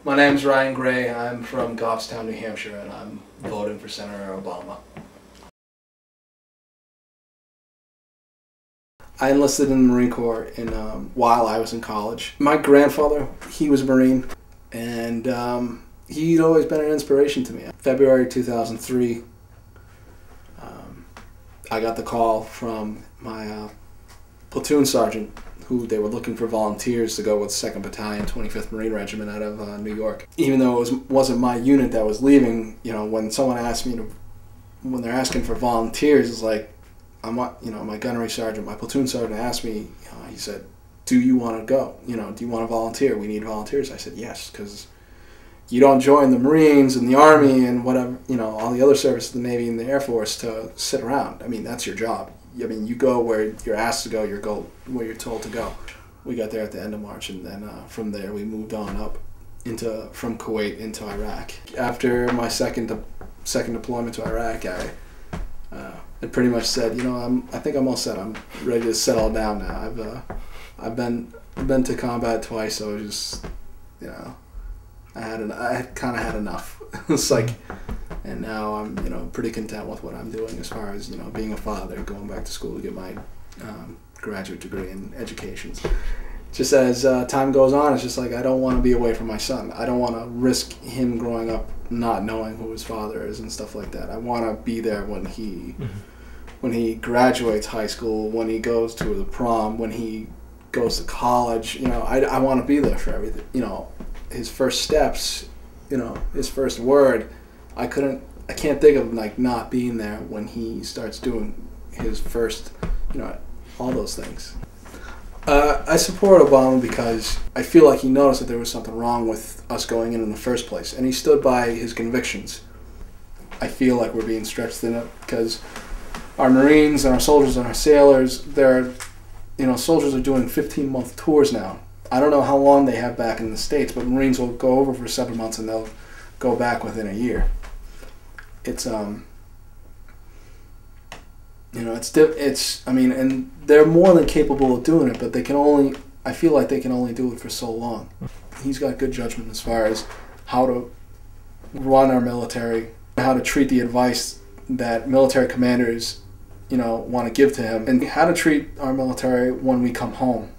My name's Ryan Gray. I'm from Goffstown, New Hampshire, and I'm voting for Senator Obama. I enlisted in the Marine Corps while I was in college. My grandfather, he was a Marine, and he'd always been an inspiration to me. February 2003, I got the call from my platoon sergeant, who they were looking for volunteers to go with 2nd Battalion, 25th Marine Regiment out of New York. Even though it wasn't my unit that was leaving, you know, when someone asked me when they're asking for volunteers, it's like, my gunnery sergeant, my platoon sergeant asked me, he said, do you want to go? Do you want to volunteer? We need volunteers. I said, yes, because you don't join the Marines and the Army and whatever, all the other services, the Navy and the Air Force, to sit around. I mean, that's your job. I mean, you go where you're asked to go, you go where you're told to go. We got there at the end of March, and then from there we moved on up from Kuwait into Iraq. After my second deployment to Iraq, I pretty much said, I think I'm all set. I'm ready to settle down now. I've been to combat twice, so just I kind of had enough. It's like. And now I'm, pretty content with what I'm doing as far as, being a father, going back to school to get my graduate degree in education. Just as time goes on, it's just like I don't want to be away from my son. I don't want to risk him growing up not knowing who his father is and stuff like that. I want to be there when he graduates high school, when he goes to the prom, when he goes to college. I want to be there for everything. His first steps, his first word. I can't think of not being there when he starts doing his first, all those things. I support Obama because I feel like he noticed that there was something wrong with us going in the first place, and he stood by his convictions. I feel like we're being stretched thin because our Marines and our soldiers and our sailors, soldiers are doing 15-month tours now. I don't know how long they have back in the States, but Marines will go over for 7 months and they'll go back within a year. It's and they're more than capable of doing it, but I feel like they can only do it for so long. He's got good judgment as far as how to run our military, how to treat the advice that military commanders, want to give to him, and how to treat our military when we come home.